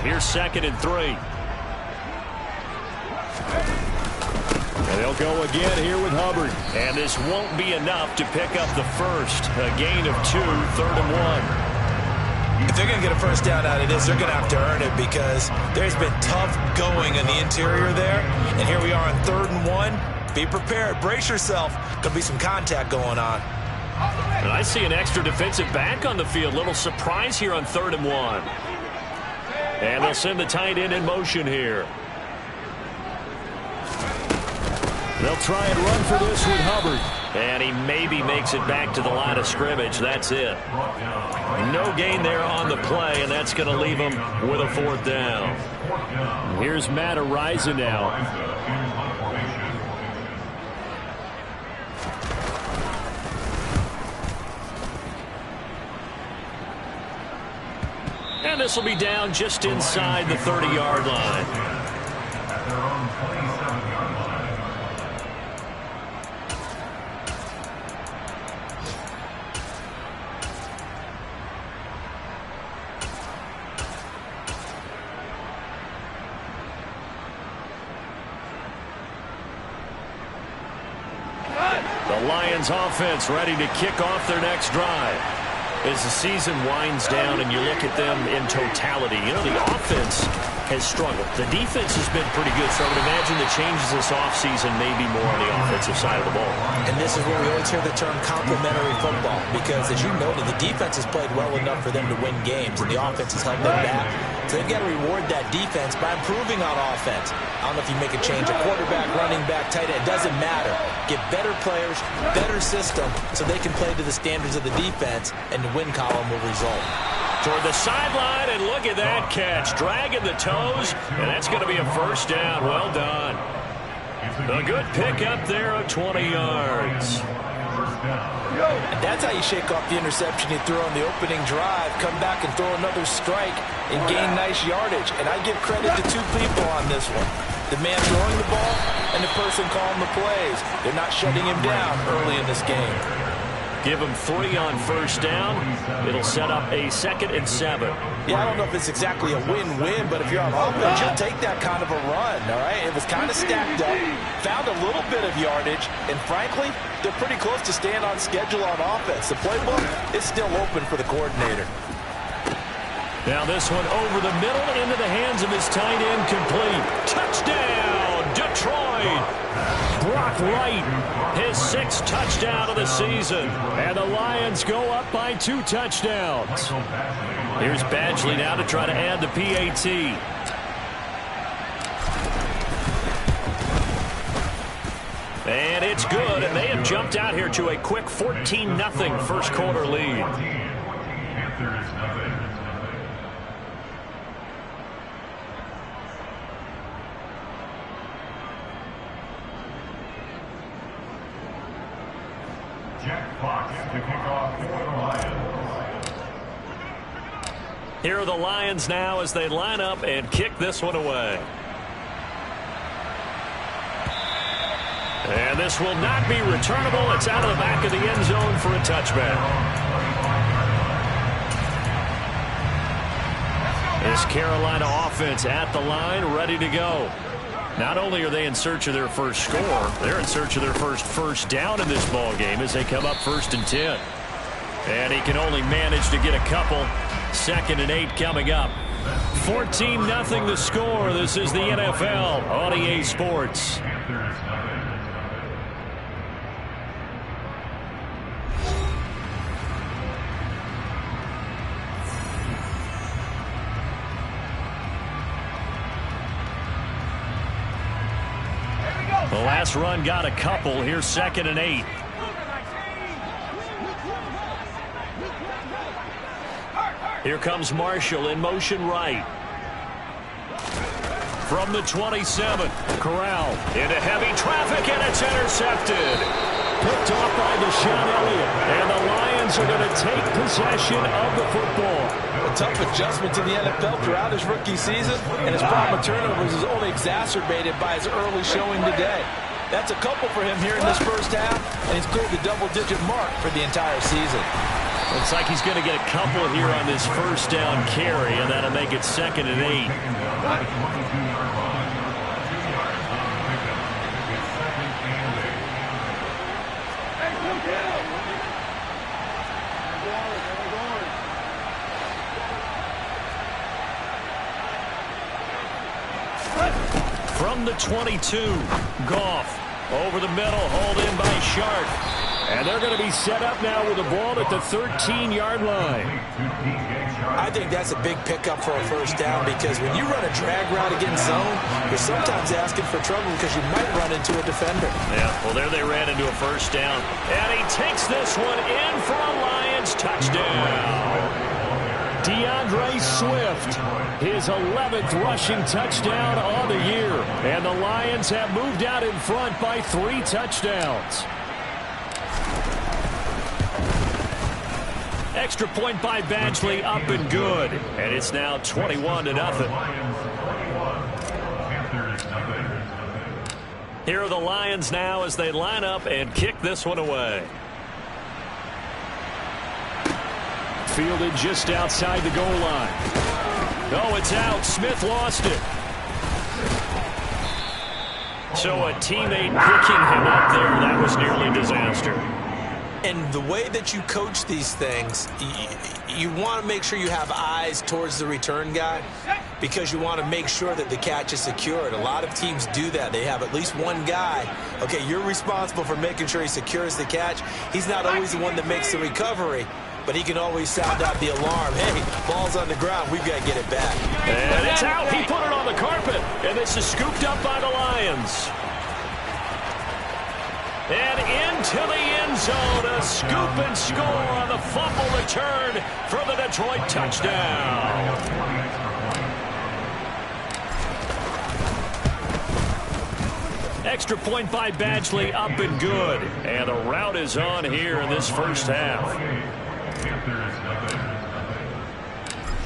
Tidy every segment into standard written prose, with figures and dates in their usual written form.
Here's 2nd and 3. And they'll go again here with Hubbard. And this won't be enough to pick up the first. A gain of 2, 3rd and 1. If they're going to get a first down out of this, they're going to have to earn it because there's been tough going in the interior there. And here we are on 3rd and 1. Be prepared. Brace yourself. Going to be some contact going on. And I see an extra defensive back on the field. Little surprise here on 3rd and 1. And they'll send the tight end in motion here. They'll try and run for this with Hubbard. And he maybe makes it back to the line of scrimmage. That's it. No gain there on the play, and that's going to leave him with a 4th down. Here's Matt Ariza now. And this will be down just inside the 30-yard line. The Lions offense ready to kick off their next drive. As the season winds down and you look at them in totality, you know, the offense has struggled. The defense has been pretty good, so I would imagine the changes this offseason may be more on the offensive side of the ball. And this is where we always hear the term complementary football because, as you noted, the defense has played well enough for them to win games, and the offense has held them back. So they've got to reward that defense by improving on offense. I don't know if you make a change, a quarterback, running back, tight end, it doesn't matter. Get better players, better system, so they can play to the standards of the defense, and the win column will result. Toward the sideline, and look at that catch. Dragging the toes, and that's going to be a 1st down. Well done. A good pick up there of 20 yards. And that's how you shake off the interception you threw on the opening drive, come back and throw another strike and gain nice yardage. And I give credit to 2 people on this one. The man throwing the ball and the person calling the plays. They're not shutting him down early in this game. Give him 3 on 1st down. It'll set up a 2nd and 7. Yeah, I don't know if it's exactly a win-win, but if you're on offense, you'll take that kind of a run, all right? It was kind of stacked up, found a little bit of yardage, and frankly, they're pretty close to staying on schedule on offense. The playbook is still open for the coordinator. Now this one over the middle into the hands of his tight end, complete. Touchdown, Detroit! Brock Wright, his 6th touchdown of the season. And the Lions go up by 2 touchdowns. Here's Badgley now to try to add the PAT. And it's good, and they have jumped out here to a quick 14-0 first quarter lead. Here are the Lions now as they line up and kick this one away. And this will not be returnable. It's out of the back of the end zone for a touchback. This Carolina offense at the line, ready to go. Not only are they in search of their first score, they're in search of their first down in this ball game as they come up 1st and 10. And he can only manage to get a couple. 2nd and 8 coming up. 14-0 the score. This is the NFL on EA Sports. The last run got a couple. Here's 2nd and 8. Here comes Marshall in motion right. From the 27, Corral into heavy traffic, and it's intercepted. Picked off by Deshaun Elliott, and the Lions are going to take possession of the football. A tough adjustment to the NFL throughout his rookie season, and his problem with turnovers is only exacerbated by his early showing today. That's a couple for him here in this first half, and he's cleared the double-digit mark for the entire season. Looks like he's going to get a couple here on this first down carry, and that'll make it 2nd and 8. From the 22, Goff over the middle, hauled in by Sharp. And they're going to be set up now with the ball at the 13-yard line. I think that's a big pickup for a first down, because when you run a drag route against zone, you're sometimes asking for trouble because you might run into a defender. Yeah, well, there they ran into a first down. And he takes this one in for a Lions touchdown. DeAndre Swift, his 11th rushing touchdown on the year. And the Lions have moved out in front by 3 touchdowns. Extra point by Badgley, up and good. And it's now 21-0. Here are the Lions now as they line up and kick this one away. Fielded just outside the goal line. Oh, it's out. Smith lost it. So a teammate picking him up there. That was nearly disaster. And the way that you coach these things, you want to make sure you have eyes towards the return guy, because you want to make sure that the catch is secured. A lot of teams do that. They have at least one guy. Okay, you're responsible for making sure he secures the catch. He's not always the one that makes the recovery, but he can always sound out the alarm. Hey, ball's on the ground. We've got to get it back. And it's out. He put it on the carpet. And this is scooped up by the Lions. And into the end zone, a scoop and score on the fumble return for the Detroit touchdown. Extra point by Badgley, up and good. And the route is on here in this first half.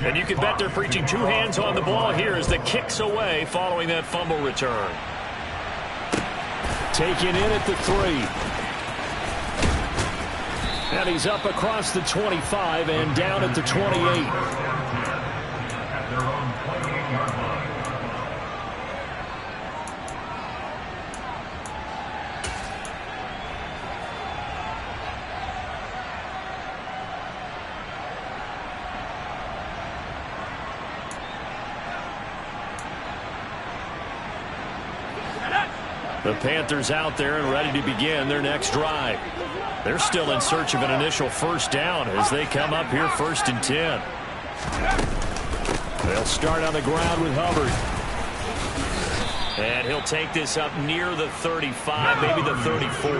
And you can bet they're preaching 2 hands on the ball here as the kick's away following that fumble return. Taken in at the 3. And he's up across the 25 and down at the 28. The Panthers out there and ready to begin their next drive. They're still in search of an initial first down as they come up here 1st and 10. They'll start on the ground with Hubbard. And he'll take this up near the 35, maybe the 34.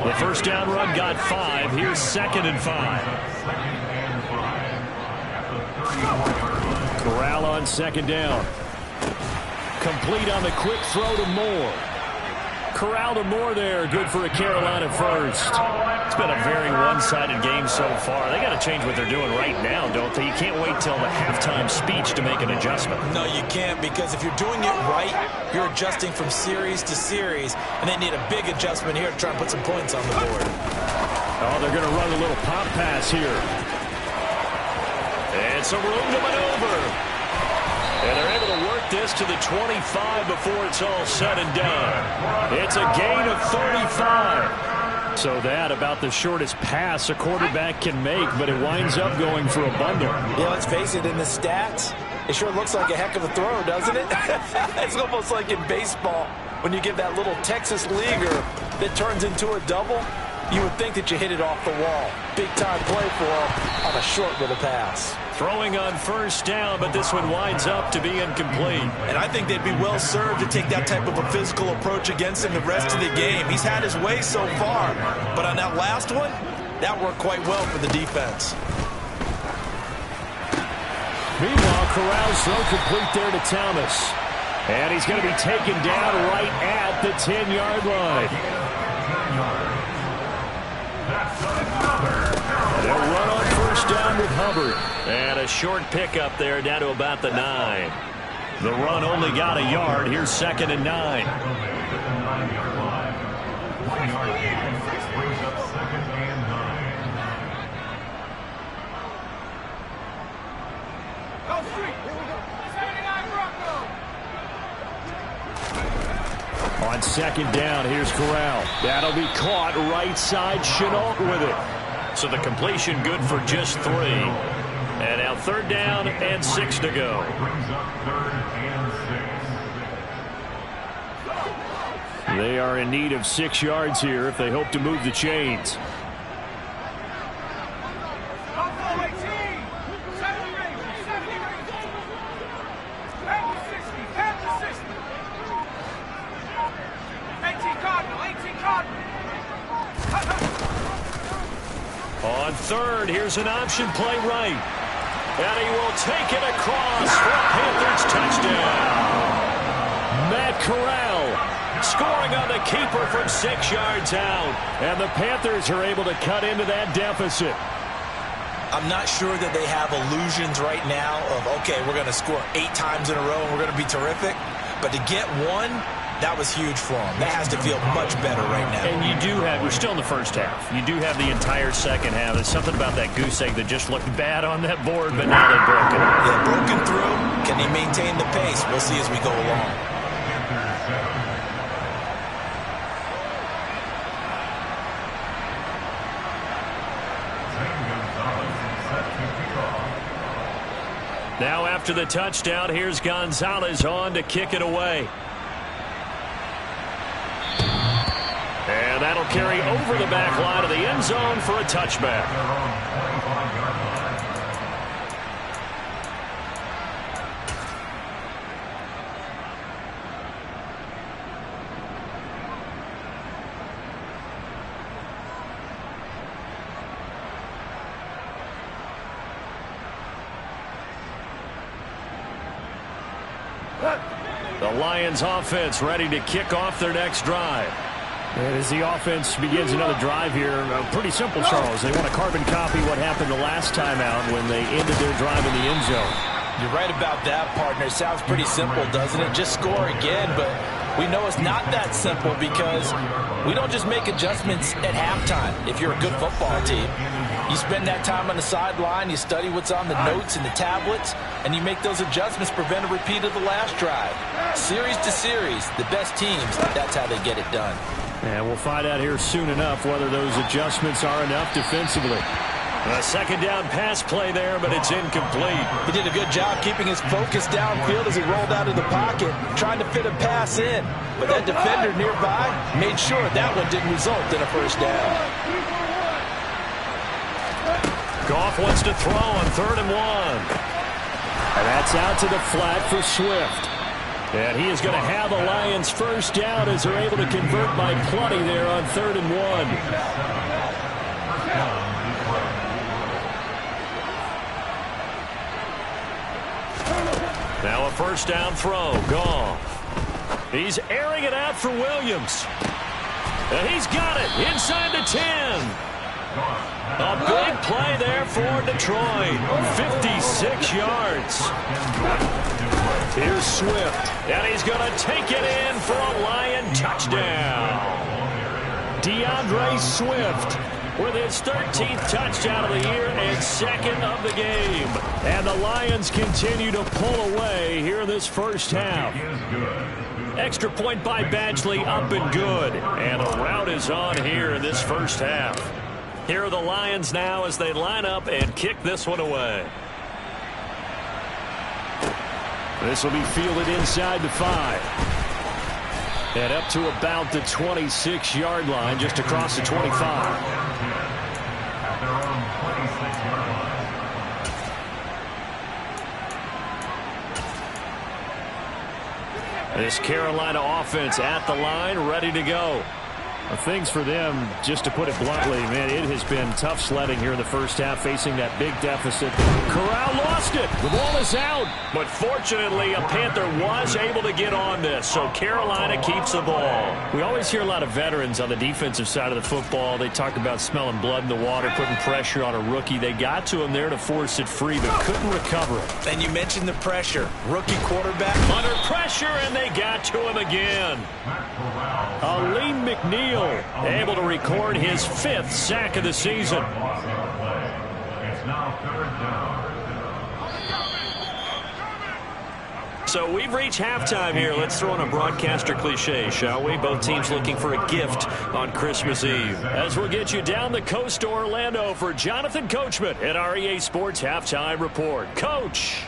The first down run got 5. Here's 2nd and 5. Corral on 2nd down. Complete on the quick throw to Moore. Corral to Moore there. Good for a Carolina first. It's been a very one-sided game so far. They got to change what they're doing right now, don't they? You can't wait till the halftime speech to make an adjustment. No, you can't, because if you're doing it right, you're adjusting from series to series, and they need a big adjustment here to try and put some points on the board. Oh, they're going to run a little pop pass here. And some room to maneuver. And they're able to work this to the 25 before it's all said and done. It's a gain of 35. So that about the shortest pass a quarterback can make, but it winds up going for a bundle. Yeah, let's face it, in the stats, it sure looks like a heck of a throw, doesn't it? It's almost like in baseball when you give that little Texas leaguer that turns into a double. You would think that you hit it off the wall. Big-time play for him on a short little pass. Throwing on first down, but this one winds up to be incomplete. And I think they'd be well served to take that type of a physical approach against him the rest of the game. He's had his way so far, but on that last one, that worked quite well for the defense. Meanwhile, Corral's throw complete there to Thomas. And he's going to be taken down right at the 10-yard line. They'll run on first down with Hubbard. And a short pickup there down to about the 9. The run only got a yard. Here's 2nd and 9. On second down, here's Corral. That'll be caught right side. Chenault with it. So the completion good for just 3. And now 3rd down and 6 to go. They are in need of 6 yards here if they hope to move the chains. On 3rd, here's an option play right. And he will take it across for a Panthers touchdown. Matt Corral scoring on the keeper from 6 yards out. And the Panthers are able to cut into that deficit. I'm not sure that they have illusions right now of, okay, we're going to score 8 times in a row and we're going to be terrific. But to get 1, that was huge for them. That has to feel much better right now. And you do have, we're still in the first half. You do have the entire second half. There's something about that goose egg that just looked bad on that board, but now they've broken it. Yeah, broken through. Can they maintain the pace? We'll see as we go along. Now after the touchdown, here's Gonzalez on to kick it away. And that'll carry over the back line of the end zone for a touchback. The Lions offense ready to kick off their next drive. And as the offense begins another drive here, pretty simple, Charles. They want to carbon copy what happened the last time out when they ended their drive in the end zone. You're right about that, partner. It sounds pretty simple, doesn't it? Just score again, but we know it's not that simple because we don't just make adjustments at halftime if you're a good football team. You spend that time on the sideline, you study what's on the notes and the tablets, and you make those adjustments, prevent a repeat of the last drive. Series to series, the best teams, that's how they get it done. And we'll find out here soon enough whether those adjustments are enough defensively. A second down pass play there, but it's incomplete. He did a good job keeping his focus downfield as he rolled out of the pocket, trying to fit a pass in. But that defender nearby made sure that one didn't result in a first down. Goff wants to throw on 3rd and 1. And that's out to the flat for Swift. And he is going to have the Lions first down as they're able to convert by plenty there on 3rd and 1. Now a first down throw. Goff. He's airing it out for Williams. And he's got it inside the 10. A big play there for Detroit. 56 yards. Here's Swift. And he's going to take it in for a Lion touchdown. DeAndre Swift with his 13th touchdown of the year and 2nd of the game. And the Lions continue to pull away here in this first half. Extra point by Badgley, up and good. And a rout is on here in this first half. Here are the Lions now as they line up and kick this one away. This will be fielded inside the 5. And up to about the 26-yard line, just across the 25. This Carolina offense at the line, ready to go. Things for them, just to put it bluntly, man, it has been tough sledding here in the first half, facing that big deficit. Corral lost it. The ball is out. But fortunately, a Panther was able to get on this, so Carolina keeps the ball. We always hear a lot of veterans on the defensive side of the football. They talk about smelling blood in the water, putting pressure on a rookie. They got to him there to force it free, but couldn't recover it. And you mentioned the pressure. Rookie quarterback under pressure, and they got to him again. Aleem McNeil able to record his 5th sack of the season. So we've reached halftime here. Let's throw in a broadcaster cliche, shall we? Both teams looking for a gift on Christmas Eve. As we'll get you down the coast to Orlando for Jonathan Coachman at our EA Sports Halftime Report. Coach.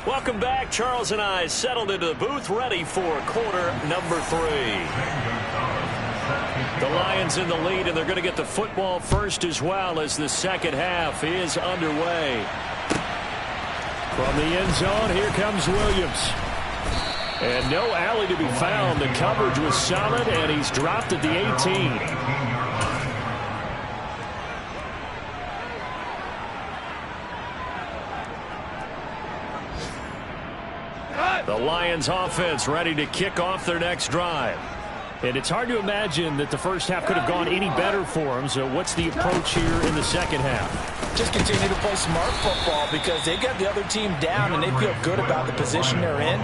Welcome back. Charles and I settled into the booth, ready for quarter number 3. The Lions in the lead, and they're going to get the football first as well as the second half is underway. From the end zone, here comes Williams. And no alley to be found. The coverage was solid, and he's dropped at the 18. The Lions offense ready to kick off their next drive. And it's hard to imagine that the first half could have gone any better for them. So what's the approach here in the second half? Just continue to play smart football because they got the other team down and they feel good about the position they're in.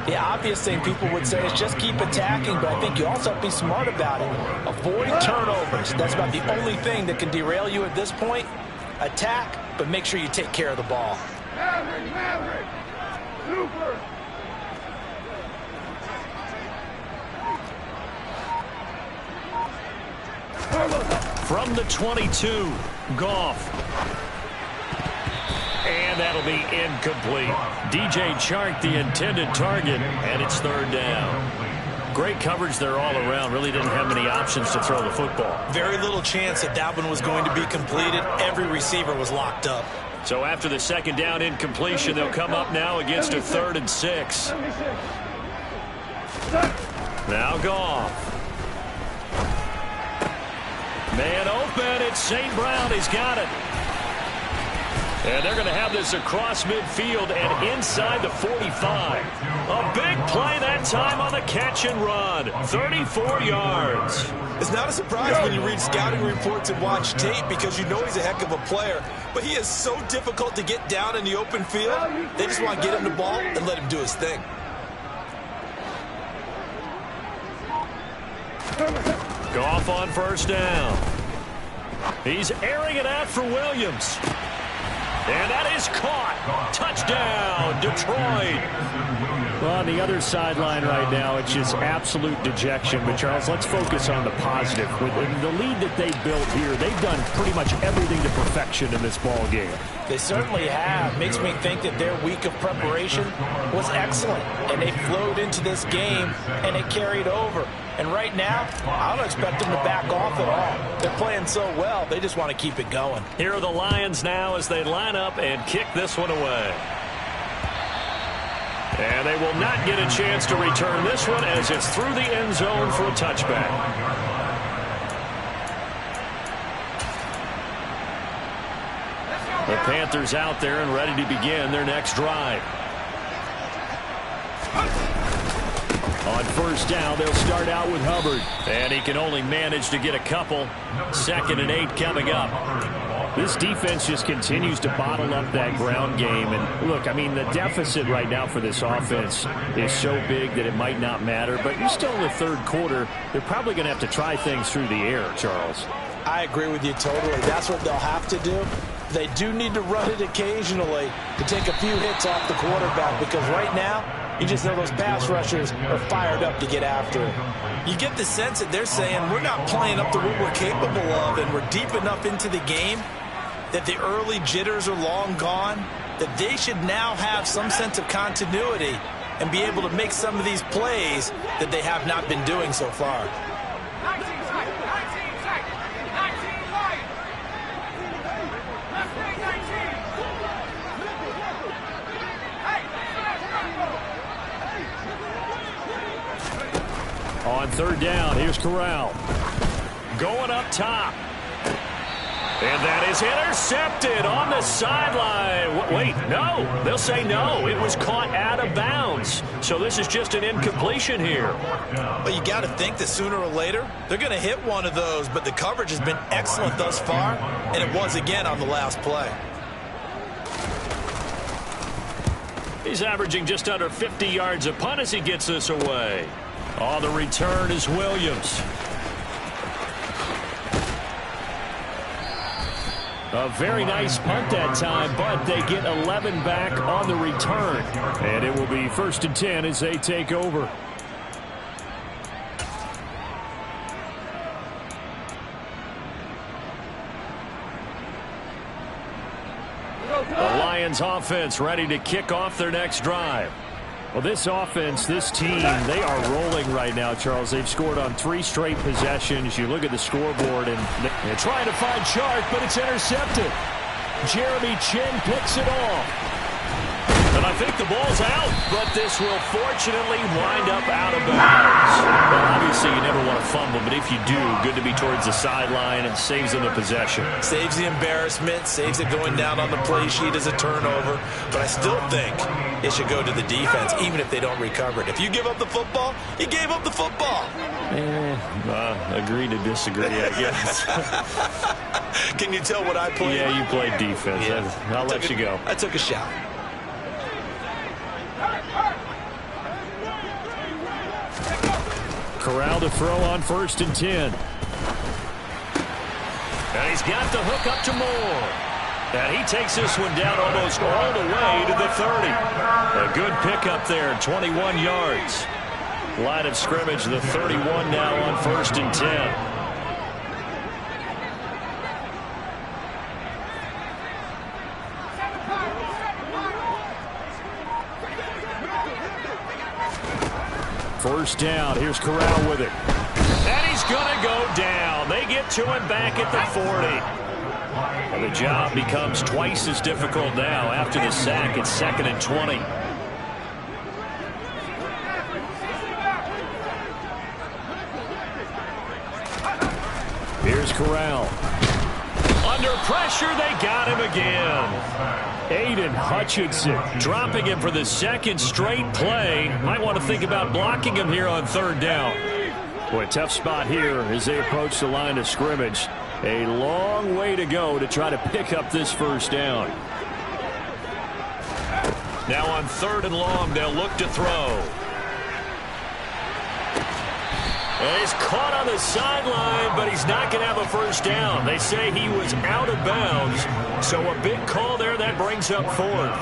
The obvious thing people would say is just keep attacking, but I think you also have to be smart about it. Avoid turnovers. That's about the only thing that can derail you at this point. Attack, but make sure you take care of the ball. Maverick! Super! From the 22, Goff. And that'll be incomplete. DJ Chark, the intended target, and it's third down. Great coverage there all around. Really didn't have many options to throw the football. Very little chance that that one was going to be completed. Every receiver was locked up. So after the second down incompletion, they'll come up now against a 3rd and 6. Now Goff. Man open, it's St. Brown. He's got it. And they're going to have this across midfield and inside the 45. A big play that time on the catch and run. 34 yards. It's not a surprise when you read scouting reports and watch tape because you know he's a heck of a player. But he is so difficult to get down in the open field. They just want to get him the ball and let him do his thing. Goff on first down. He's airing it out for Williams. And that is caught. Touchdown, Detroit. Well, on the other sideline right now, it's just absolute dejection. But, Charles, let's focus on the positive. With the lead that they built here, they've done pretty much everything to perfection in this ball game. They certainly have. Makes me think that their week of preparation was excellent. And they flowed into this game, and it carried over. And right now, I don't expect them to back off at all. They're playing so well, they just want to keep it going. Here are the Lions now as they line up and kick this one away. And they will not get a chance to return this one as it's through the end zone for a touchback. The Panthers out there and ready to begin their next drive. On first down, they'll start out with Hubbard. And he can only manage to get a couple. 2nd and 8 coming up. This defense just continues to bottle up that ground game. And, look, I mean, the deficit right now for this offense is so big that it might not matter. But you're still in the 3rd quarter. They're probably going to have to try things through the air, Charles. I agree with you totally. That's what they'll have to do. They do need to run it occasionally to take a few hits off the quarterback because right now, you just know those pass rushers are fired up to get after it. You get the sense that they're saying we're not playing up to what we're capable of and we're deep enough into the game that the early jitters are long gone, that they should now have some sense of continuity and be able to make some of these plays that they have not been doing so far. On third down, here's Corral. Going up top. And that is intercepted on the sideline. Wait, no. They'll say no. It was caught out of bounds. So this is just an incompletion here. But you got to think that sooner or later, they're going to hit one of those. But the coverage has been excellent thus far, and it was again on the last play. He's averaging just under 50 yards a punt as he gets this away. Oh, the return is Williams. A very nice punt that time, but they get 11 back on the return. And it will be 1st and 10 as they take over. The Lions offense ready to kick off their next drive. Well, this offense, this team, they are rolling right now, Charles. They've scored on 3 straight possessions. You look at the scoreboard, and they're trying to find Chark, but it's intercepted. Jeremy Chin picks it off. And I think the ball's out, but this will fortunately wind up out of bounds. Well, obviously you never want to fumble, but if you do, good to be towards the sideline and saves them the possession. Saves the embarrassment, saves it going down on the play sheet as a turnover. But I still think it should go to the defense, even if they don't recover it. If you give up the football, you gave up the football. Agree to disagree, I guess. Can you tell what I played? Yeah, you played defense. Yeah. I'll let you go. I took a shot. Corral to throw on 1st and 10. And he's got the hook up to Moore. And he takes this one down almost all the way to the 30. A good pickup there, 21 yards. Line of scrimmage, the 31 now on 1st and 10. First down. Here's Corral with it. And he's going to go down. They get to him back at the 40. And the job becomes twice as difficult now after the sack. It's 2nd and 20. Here's Corral. Under pressure, they got him again. Aiden Hutchinson dropping him for the 2nd straight play. Might want to think about blocking him here on 3rd down. Boy, tough spot here as they approach the line of scrimmage. A long way to go to try to pick up this 1st down. Now on 3rd and long, they'll look to throw. And he's caught on the sideline, but he's not going to have a 1st down. They say he was out of bounds, so a big call there that brings up 4th.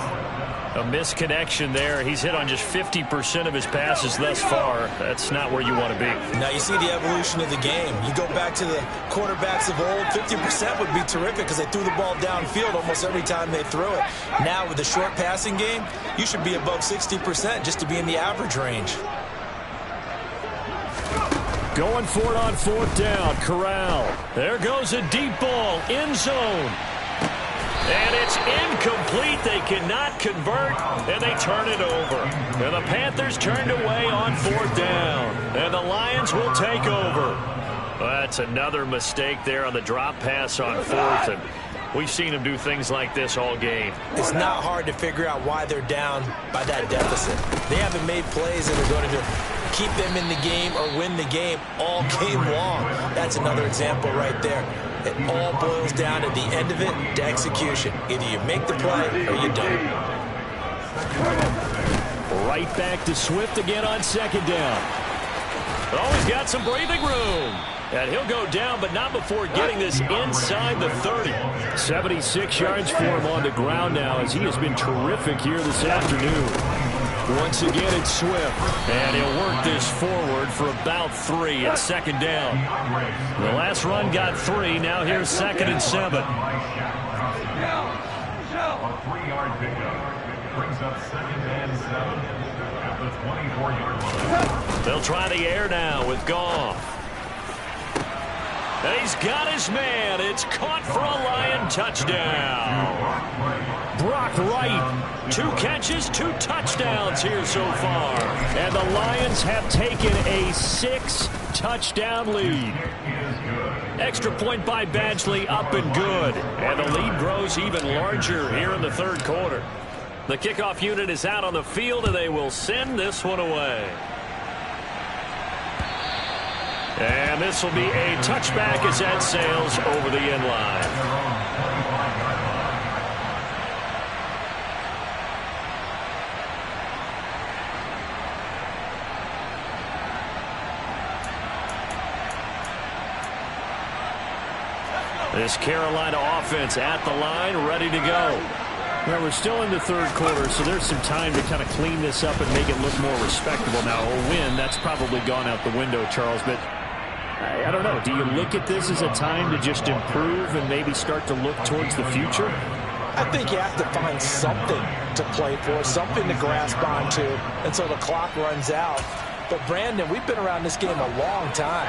A misconnection there. He's hit on just 50% of his passes thus far. That's not where you want to be. Now you see the evolution of the game. You go back to the quarterbacks of old, 50% would be terrific because they threw the ball downfield almost every time they threw it. Now with the short passing game, you should be above 60% just to be in the average range. Going for it on 4th down. Corral. There goes a deep ball. End zone. And it's incomplete. They cannot convert, and they turn it over. And the Panthers turned away on 4th down. And the Lions will take over. That's another mistake there on the drop pass on 4th. And we've seen them do things like this all game. It's not hard to figure out why they're down by that deficit. They haven't made plays that are going to keep them in the game or win the game all game long. That's another example right there. It all boils down at the end of it to execution. Either you make the play or you don't. Right back to Swift again on 2nd down. Oh, he's got some breathing room. And he'll go down, but not before getting this inside the 30. 76 yards for him on the ground now as he has been terrific here this afternoon. Once again, it's Swift. And he'll work this forward for about 3 at 2nd down. The last run got 3. Now here's 2nd and 7. A 3-yard pickup brings up 2nd and 7 at the 24-yard line. They'll try the air now with Goff. And he's got his man. It's caught for a Lion touchdown. Brock Wright. 2 catches, 2 touchdowns here so far. And the Lions have taken a 6-touchdown lead. Extra point by Badgley, up and good. And the lead grows even larger here in the 3rd quarter. The kickoff unit is out on the field, and they will send this one away. And this will be a touchback as that sails over the end line. This Carolina offense at the line, ready to go. Well, we're still in the third quarter, so there's some time to kind of clean this up and make it look more respectable. Now, a win, that's probably gone out the window, Charles, but I don't know. Do you look at this as a time to just improve and maybe start to look towards the future? I think you have to find something to play for, something to grasp onto until the clock runs out. But, Brandon, we've been around this game a long time.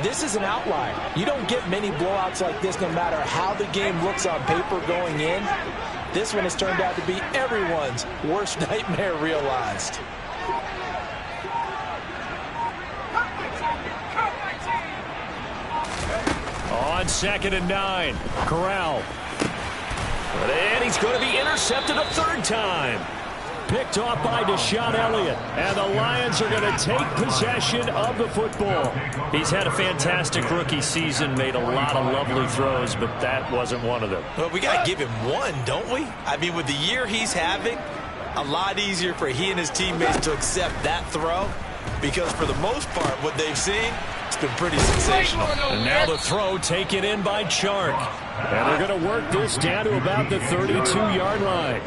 This is an outlier. You don't get many blowouts like this no matter how the game looks on paper going in. This one has turned out to be everyone's worst nightmare realized. On 2nd and 9, Corral. And he's going to be intercepted a third time. Picked off by Deshaun Elliott, and the Lions are going to take possession of the football. He's had a fantastic rookie season, made a lot of lovely throws, but that wasn't one of them. Well, we got to give him one, don't we? I mean, with the year he's having, a lot easier for he and his teammates to accept that throw, because for the most part, what they've seen, it's been pretty sensational. And now the throw taken in by Chark. And they're going to work this down to about the 32-yard line.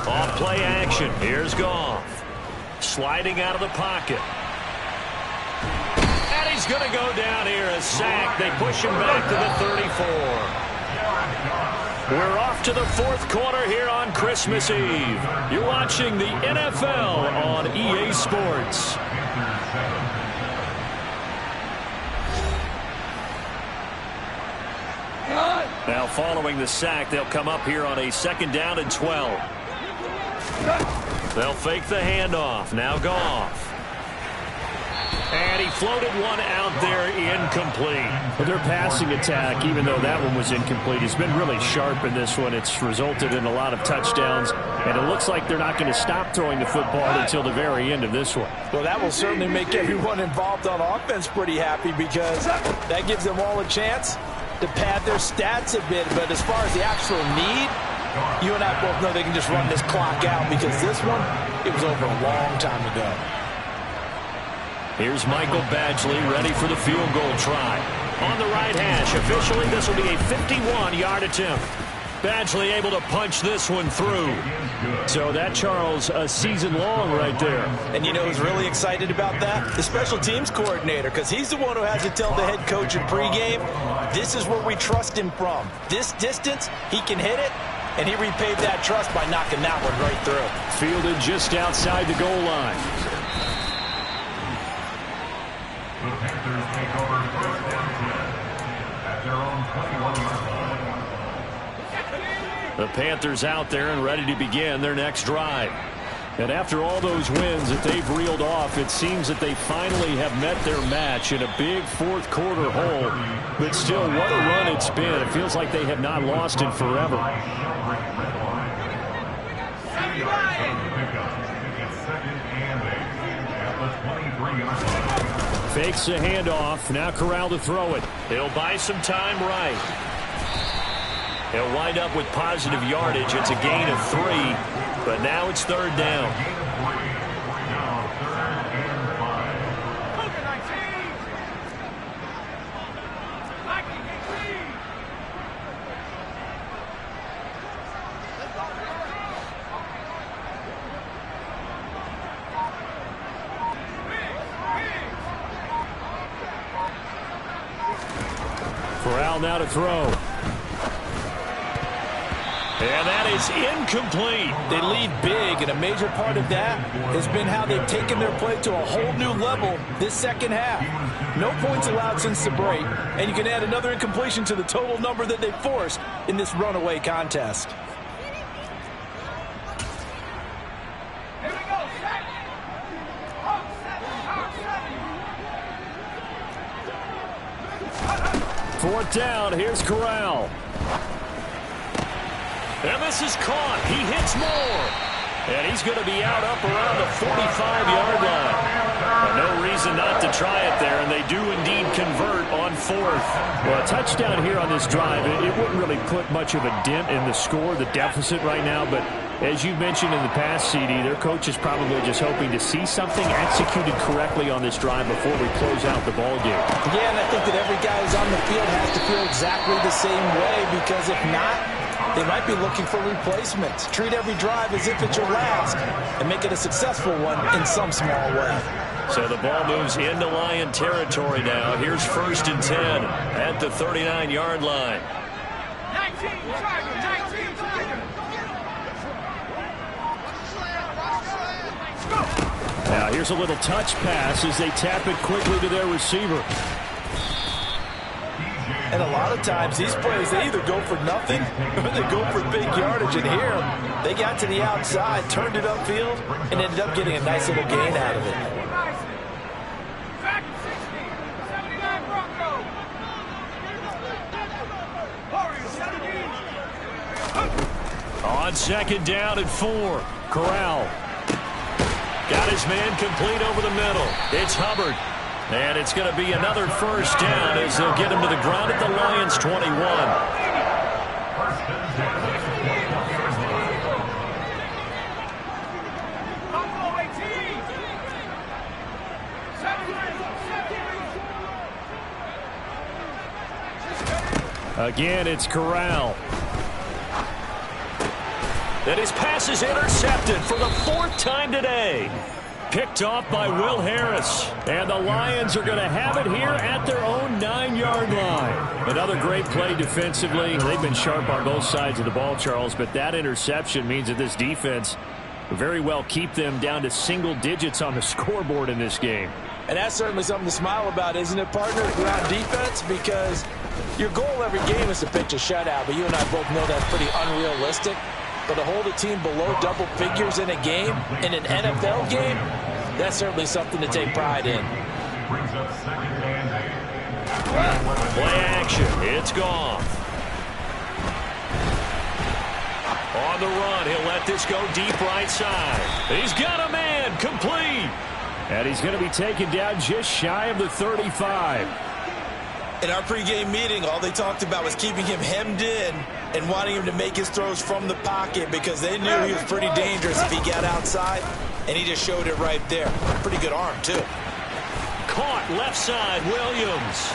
Off play action. Here's Goff. Sliding out of the pocket. And he's going to go down here, a sack. They push him back to the 34. We're off to the fourth quarter here on Christmas Eve. You're watching the NFL on EA Sports. Now following the sack, they'll come up here on a 2nd down and 12. They'll fake the handoff. Now Goff. And he floated one out there, incomplete. Well, their passing attack, even though that one was incomplete, has been really sharp in this one. It's resulted in a lot of touchdowns, and it looks like they're not going to stop throwing the football until the very end of this one. Well, that will certainly make everyone involved on offense pretty happy, because that gives them all a chance to pad their stats a bit. But as far as the actual need, you and I both know they can just run this clock out, because this one, it was over a long time ago. Here's Michael Badgley ready for the field goal try. On the right hash, officially this will be a 51-yard attempt. Badgley able to punch this one through. So that, Charles, a season long right there. And you know who's really excited about that? The special teams coordinator, because he's the one who has to tell the head coach in pregame, this is where we trust him from. This distance, he can hit it, and he repaid that trust by knocking that one right through. Fielded just outside the goal line. The Panthers take over 1st and 10 at their own 21-yard line. The Panthers out there and ready to begin their next drive. And after all those wins that they've reeled off, it seems that they finally have met their match in a big fourth quarter hole. But still, what a run it's been. It feels like they have not lost in forever. Fakes the handoff. Now Corral to throw it. He'll buy some time right. He'll wind up with positive yardage. It's a gain of 3, but now it's 3rd down. Corral now to throw. And that is incomplete. They lead big, and a major part of that has been how they've taken their play to a whole new level this second half. No points allowed since the break, and you can add another incompletion to the total number that they forced in this runaway contest. Fourth down, here's Corral. And this is caught. He hits more. And he's going to be out up around the 45-yard line. No reason not to try it there, and they do indeed convert on 4th. Well, a touchdown here on this drive, it wouldn't really put much of a dent in the score, the deficit right now, but As you mentioned in the past, CD, their coach is probably just hoping to see something executed correctly on this drive before we close out the ball game. Yeah, and I think that every guy who's on the field has to feel exactly the same way, because if not, they might be looking for replacements. Treat every drive as if it's your last and make it a successful one in some small way. So the ball moves into Lion territory now. Here's 1st and 10 at the 39-yard line. 19 Tiger. Now here's a little touch pass as they tap it quickly to their receiver. And a lot of times these plays, they either go for nothing or they go for big yardage. And here, they got to the outside, turned it upfield, and ended up getting a nice little gain out of it. Back 60. 79 Bronco. On 2nd down and 4. Corral. Got his man complete over the middle. It's Hubbard. And it's going to be another 1st down as they'll get him to the ground at the Lions' 21. Again, it's Corral. And his pass is intercepted for the 4th time today. Picked off by Will Harris. And the Lions are going to have it here at their own 9-yard line. Another great play defensively. They've been sharp on both sides of the ball, Charles, but that interception means that this defense will very well keep them down to single digits on the scoreboard in this game. And that's certainly something to smile about, isn't it, partner, around defense? Because your goal every game is to pitch a shutout, but you and I both know that's pretty unrealistic. But to hold a team below double figures in a game, in an NFL game, that's certainly something to take pride in. Play action. It's gone. On the run, he'll let this go deep right side. He's got a man complete. And he's going to be taken down just shy of the 35. In our pregame meeting, all they talked about was keeping him hemmed in and wanting him to make his throws from the pocket because they knew he was pretty dangerous if he got outside, and he just showed it right there. Pretty good arm, too. Caught left side, Williams.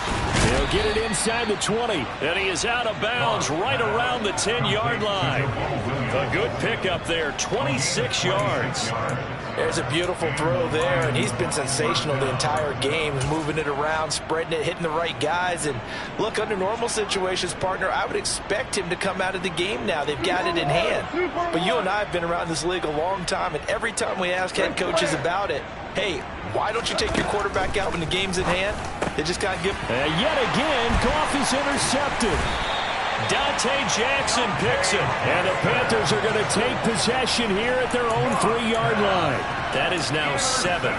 He'll get it inside the 20. And he is out of bounds right around the 10-yard line. A good pickup there, 26 yards. There's a beautiful throw there, and he's been sensational the entire game, moving it around, spreading it, hitting the right guys. And look, under normal situations, partner, I would expect him to come out of the game now. They've got it in hand. But you and I have been around this league a long time, and every time we ask head coaches about it, hey, why don't you take your quarterback out when the game's in hand? They just got to give. Yet again, Goff is intercepted. Dante Jackson picks him. And the Panthers are going to take possession here at their own 3-yard line. That is now 7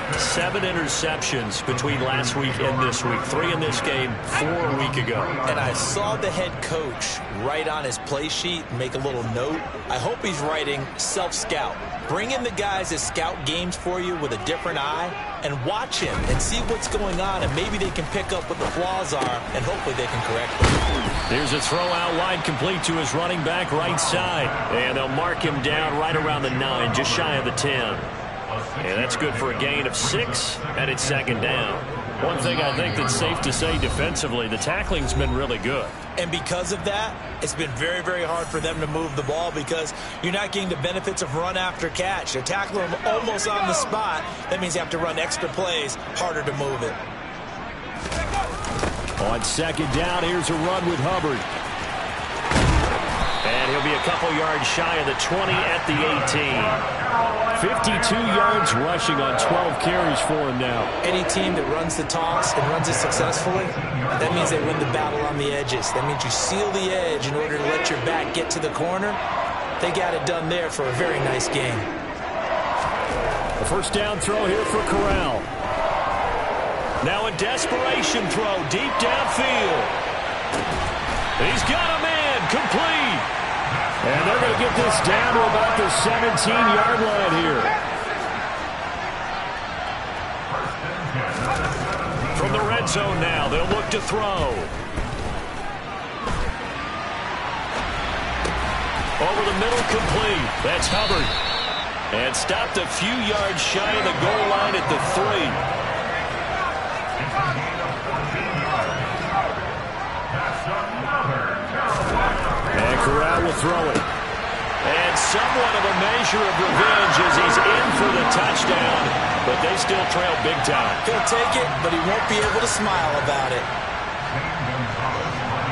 interceptions between last week and this week. 3 in this game, 4 a week ago. And I saw the head coach write on his play sheet, make a little note. I hope he's writing self-scout. Bring in the guys that scout games for you with a different eye and watch him and see what's going on, and maybe they can pick up what the flaws are, and hopefully they can correct them. Here's a throw out wide complete to his running back right side. And they'll mark him down right around the 9, just shy of the 10. And that's good for a gain of 6, and it's 2nd down. One thing I think that's safe to say defensively, the tackling's been really good. And because of that, it's been very, very hard for them to move the ball because you're not getting the benefits of run after catch. They're tackling them almost on the spot. That means you have to run extra plays, harder to move it. On 2nd down, here's a run with Hubbard. And he'll be a couple yards shy of the 20 at the 18. 52 yards rushing on 12 carries for him now. Any team that runs the toss and runs it successfully, that means they win the battle on the edges. That means you seal the edge in order to let your back get to the corner. They got it done there for a very nice game. A 1st down throw here for Corral. Now a desperation throw deep downfield. He's got a man complete. And they're going to get this down to about the 17-yard line here. From the red zone now, they'll look to throw. Over over the middle, complete. That's Hubbard. And stopped a few yards shy of the goal line at the 3. And Corral will throw it. And somewhat of a measure of revenge as he's in for the touchdown. But they still trail big time. He'll take it, but he won't be able to smile about it.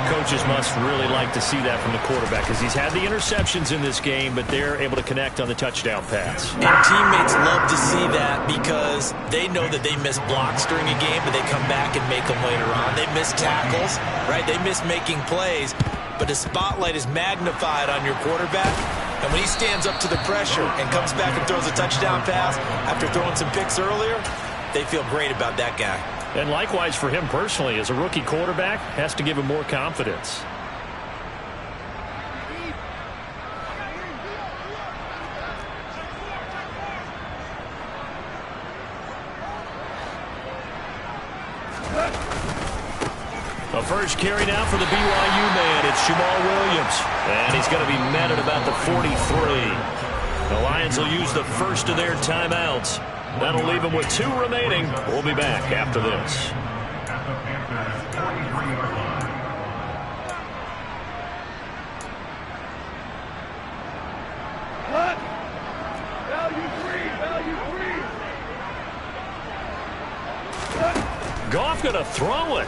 Coaches must really like to see that from the quarterback because he's had the interceptions in this game, but they're able to connect on the touchdown pass. And teammates love to see that because they know that they miss blocks during a game, but they come back and make them later on. They miss tackles, right? They miss making plays, but the spotlight is magnified on your quarterback. And when he stands up to the pressure and comes back and throws a touchdown pass after throwing some picks earlier, they feel great about that guy. And likewise for him personally, as a rookie quarterback, has to give him more confidence. A first carry now for the BYU man. It's Jamal Williams. And he's going to be met at about the 43. The Lions will use the first of their timeouts. That'll leave them with 2 remaining. We'll be back after this. At the Panthers' 43-yard line. What? Value free. Goff going to throw it.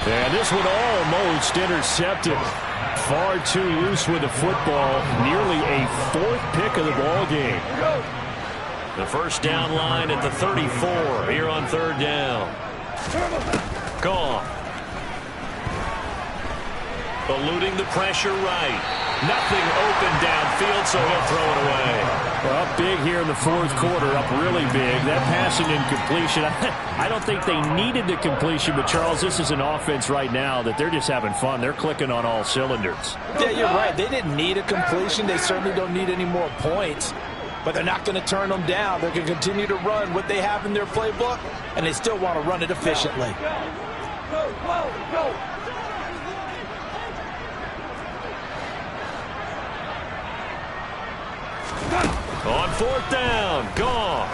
And this one almost intercepted. Far too loose with the football. Nearly a 4th pick of the ball game. The first down line at the 34 here on 3rd down. Goff. Eluding the pressure right. Nothing open downfield, so he'll throw it away. Well, up big here in the 4th quarter, up really big. That passing incompletion, I don't think they needed the completion, but Charles, this is an offense right now that they're just having fun. They're clicking on all cylinders. Yeah, you're right. They didn't need a completion. They certainly don't need any more points, but they're not going to turn them down. They're going to continue to run what they have in their playbook, and they still want to run it efficiently. Go. On 4th down, Goff.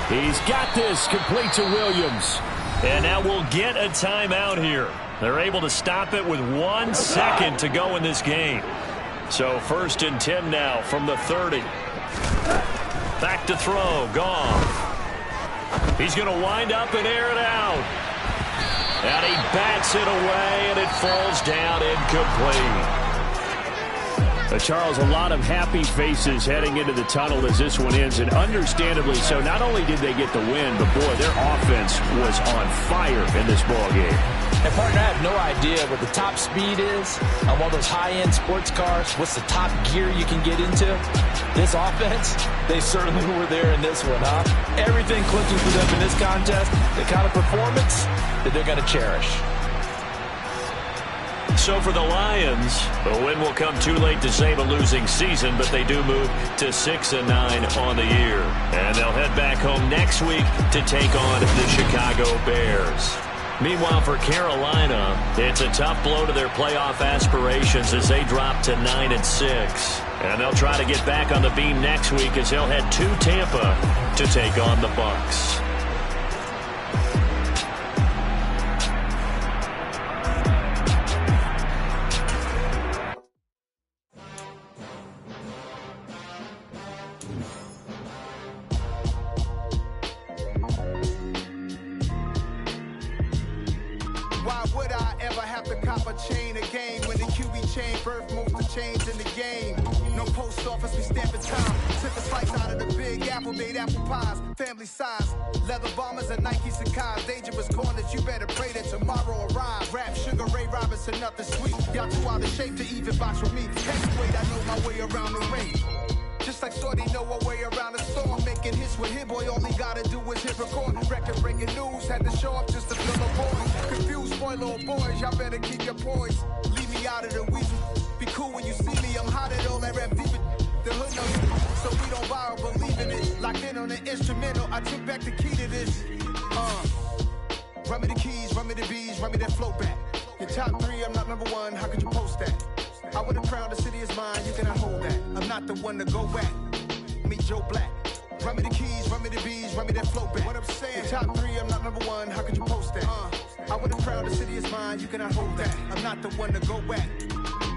He's got this, complete to Williams. And now we'll get a timeout here. They're able to stop it with 1 second to go in this game. So 1st and 10 now from the 30. Back to throw, Goff. He's going to wind up and air it out. And he bats it away, and it falls down incomplete. Charles, a lot of happy faces heading into the tunnel as this one ends, and understandably so. Not only did they get the win, but boy, their offense was on fire in this ball game. And partner, I have no idea what the top speed is on one of those high-end sports cars. What's the top gear you can get into? This offense, they certainly were there in this one, huh? Everything clicking for them in this contest, the kind of performance that they're going to cherish. So for the Lions, the win will come too late to save a losing season, but they do move to 6-9 on the year. And they'll head back home next week to take on the Chicago Bears. Meanwhile, for Carolina, it's a tough blow to their playoff aspirations as they drop to 9-6. And they'll try to get back on the beam next week as they'll head to Tampa to take on the Bucs. Leather bombers and Nikes and cars. Dangerous corners, you better pray that tomorrow arrives. Rap, Sugar Ray Robinson, nothing sweet. Y'all too out of shape to even box with me. Heavyweight, I know my way around the ring. Just like Shorty know her way around the storm. Making hits with Hit Boy, all he gotta do is hit record. Record breaking news, had to show up just to fill the void. Confused, boy, little boys, y'all better keep your poise. Leave me out of the weasel. Be cool when you see me, I'm hot at all that rap deep. The hood knows you, so we don't borrow, believe in it. Locked in on the instrumental, I took back the key to this. Run me the keys, run me the bees, run me that flow back. Your top 3, I'm not number 1, how could you post that? I would've crowned the city is mine, you cannot hold that. I'm not the one to go back. Meet Joe Black. Run me the keys, run me the bees, run me that flow back. What I'm saying, your top 3, I'm not number 1, how could you post that? I would've crowned the city is mine, you cannot hold that. I'm not the one to go back.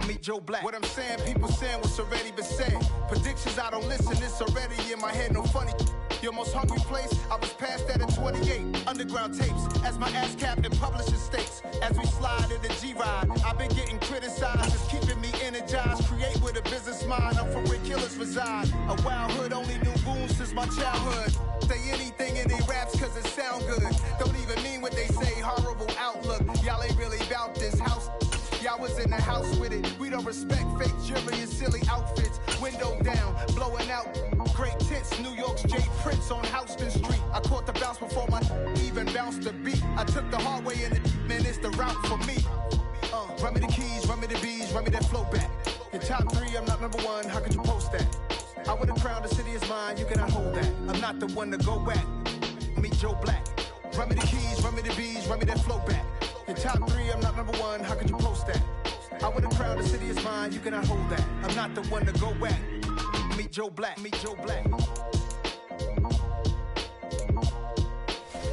Meet Joe Black. What I'm saying, people saying what's already been said. Predictions, I don't listen, it's already in my head, no funny. Your most hungry place, I was past that at 28. Underground tapes, as my ass cap in publishing states. As we slide in the G-Ride, I've been getting criticized. It's keeping me energized, create with a business mind. I'm from where killers reside. A wild hood, only knew goons since my childhood. Say anything in they raps cause it sound good. Don't even mean what they say, horrible outlook. Y'all ain't really about this house. Y'all was in the house with it. We don't respect fake jewelry and silly outfits. Window down, blowing out great tits. New York's J. Prince on Houston Street. I caught the bounce before my even bounced the beat. I took the hard way in man, it's the route for me. Run me the keys, run me the bees, run me that flow back. Your top 3, I'm not number 1, how could you post that? I would've crowned the city is mine, you cannot hold that. I'm not the one to go back. Meet Joe Black. Run me the keys, run me the bees, run me that flow back. Your top 3, I'm not number 1, how could you post that? I would've crowned the city is mine, you cannot hold that. I'm not the one to go back. Meet Joe Black, meet Joe Black.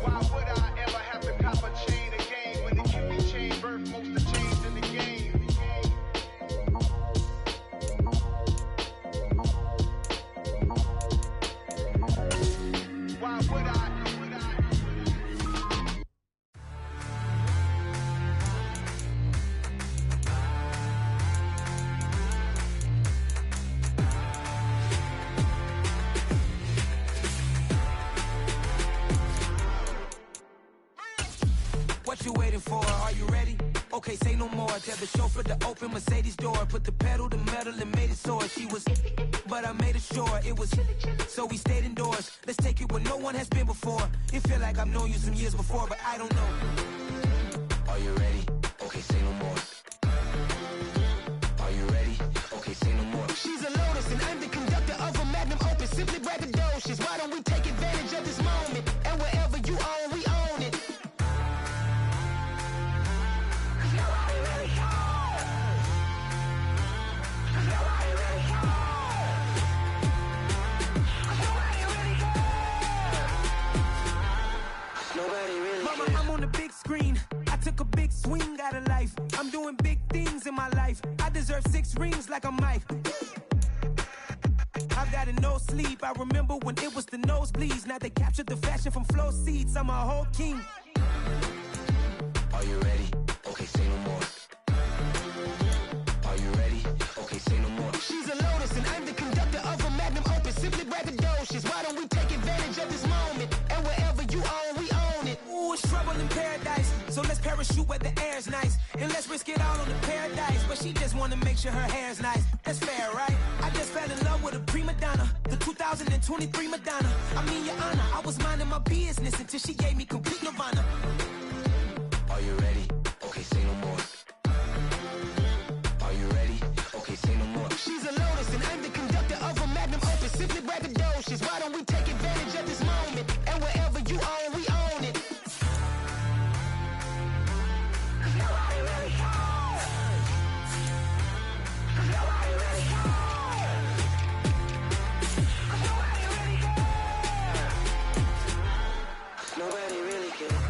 Why would I ever have to cop a chain again when the QB chain birth most of chains in the game? Why would I? What you waiting for? Are you ready? Okay, say no more. Tell the chauffeur to open Mercedes door. Put the pedal to metal and made it soar. She was, but I made it sure it was. So we stayed indoors. Let's take it where no one has been before. It feel like I've known you some years before, but I don't know. Are you ready? Okay, say no more. Are you ready? Okay, say no more. She's a Lotus and I'm the conductor of a Magnum Opus. Simply braggadocious. Why don't we take advantage of this moment? And wherever you own, we own it. I'm on the big screen. I took a big swing out of life. I'm doing big things in my life. I deserve 6 rings like I'm Mike. I've got no sleep. I remember when it was the nosebleeds. Now they captured the fashion from flow seats. I'm a whole king. Are you ready? Okay, say no more. Are you ready? Okay, say no more. She's a Lotus and I'm the conductor of a Magnum Opus. Simply braggadocious. Why don't we take advantage of this moment? And wherever you own, we own it. Ooh, it's trouble in paradise. So let's parachute where the air's nice. And let's risk it all on the paradise. But she just wanna make sure her hair's nice. That's fair, right? I just fell in love with a prima donna. The 2023 Madonna. I mean, your honor, I was minding my business until she gave me complete nirvana. Are you ready? Okay, say no more. Are you ready? Okay, say no more. She's a Lotus and I'm the conductor of a Magnum Opus. Simply braggadocious. Why don't we take advantage of this moment? And wherever you own, we own it. Nobody really cares. Nobody really cares. Nobody really cares. Nobody really cares.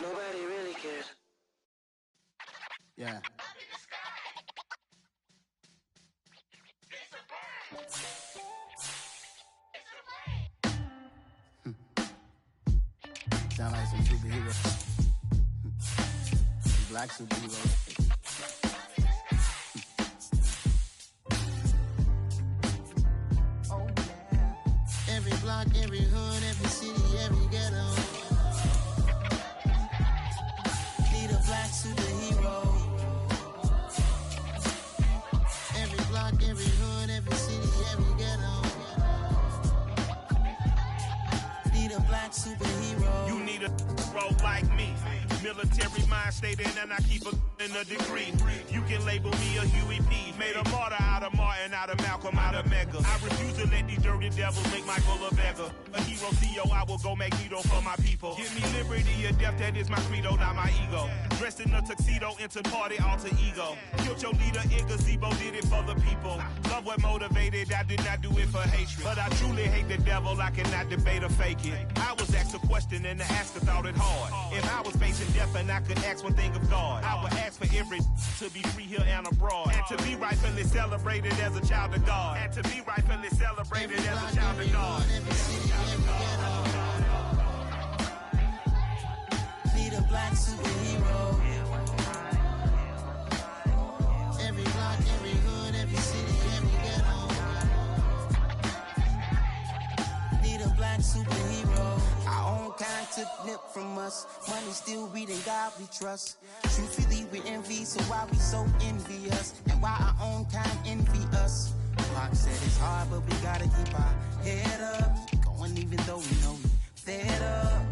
Nobody really cares. Yeah. Sound like some superheroes. Black superheroes. Oh yeah. Every block, every hood, every city, every ghetto. Need a black superhero. Every block, every hood, every city, every ghetto. Need a black superhero. You need a hero like me. Military mind. mind state and I keep in a degree. You can label me a Huey P. Made a martyr out of Martin, out of Malcolm, out of Mega. I refuse to let these dirty devils make Michael a beggar. A hero CEO, I will go Magneto for my people. Give me liberty or death, that is my credo, not my ego. Dressed in a tuxedo, into party, alter ego. Killed your leader in gazebo, did it for the people. Love what motivated, I did not do it for hatred. But I truly hate the devil, I cannot debate or fake it. I was asked a question and the asker thought it hard. If I was facing death and I could ask one thing of God, I would ask for every to be free here and abroad. And to be rightfully celebrated as a child of God. And to be rightfully celebrated as a child of God. Need a black superhero. Every block, every hood, every city, every ghetto. Need a black superhero. Our own kind took nip from us. Money still reading God we trust. Truthfully we envy, so why we so envious? And why our own kind envy us? Pac said it's hard, but we gotta keep our head up. Keep going even though we know we fed up.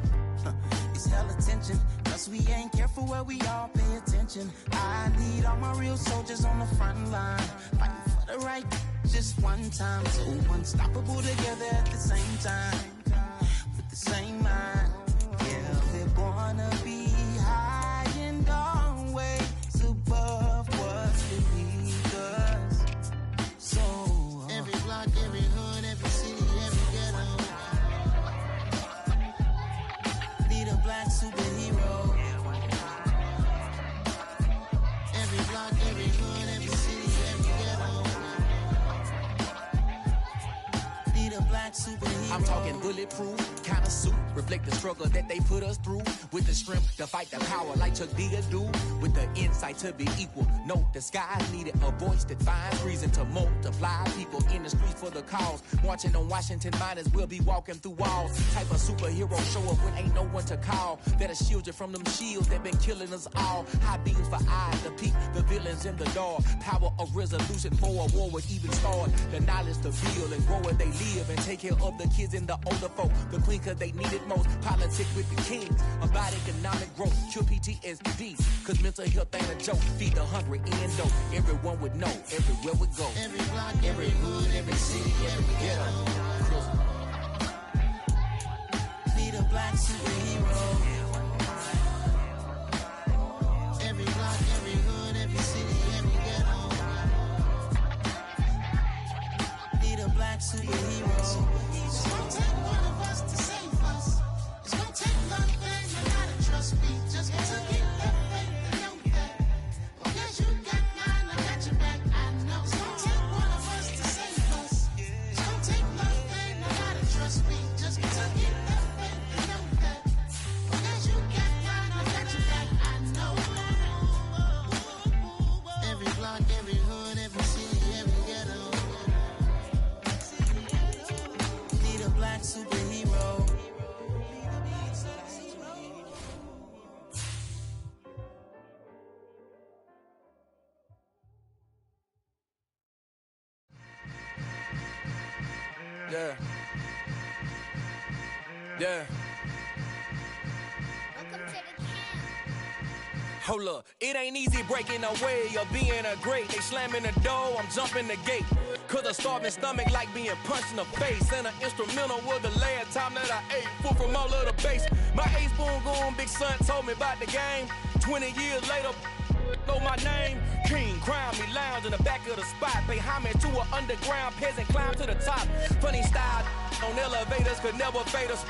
It's hella tension, cause we ain't careful where we all pay attention. I need all my real soldiers on the front line, fighting for the right just one time. So unstoppable together at the same time, with the same mind. Yeah, we're gonna be high and always above what's beneath us. So every block, every hood, every city, every ghetto. Need a black superhero. Every block, every hood, every city, every ghetto. Need a black superhero. I'm talking bulletproof, kind of suit, reflect the struggle that they put us through. With the strength to fight the power like Chuck D do. With the insight to be equal, no disguise needed. A voice that finds reason to multiply. People in the streets for the cause. Marching on Washington miners, we'll be walking through walls. Type of superhero show up when ain't no one to call. That'll shield you from them shields that been killing us all. High beams for eyes to peek the villains in the dark. Power of resolution for a war would even start. The knowledge to feel and grow where they live. And take care of the kids and the older folk. The queen cause they need it most. Politic with the kings. About economic growth. Cure PTSD. Cause mental health ain't a joke. Feed the hungry and dope. Everyone would know. Everywhere we go. Every block, every hood, every city, every ghetto. Need a black superhero. Every block, every hood, every city, every ghetto. Need a black superhero. It's gonna take one of us to save us. It's gonna take one thing, you gotta trust me. Just to get that faith and know that. Because you got mine, I got your back, I know. It's gonna take one of us to save us. It's gonna take one thing, you gotta trust me. Just to get that faith and know that. Because you got mine, I got your back, I know. Every block, every hood, every city, every ghetto. Need a black superhero. Yeah. Yeah. Hold up, it ain't easy breaking away or being a great. They slamming the door, I'm jumping the gate. Cause a starving stomach like being punched in the face. And an instrumental was the last time that I ate. Food from all of the base. My A-spoon goon, big son told me about the game. 20 years later, know my name. King, crown me, lounge in the back of the spot. Pay homage to an underground peasant, climb to the top. Funny style on elevators could never fade us.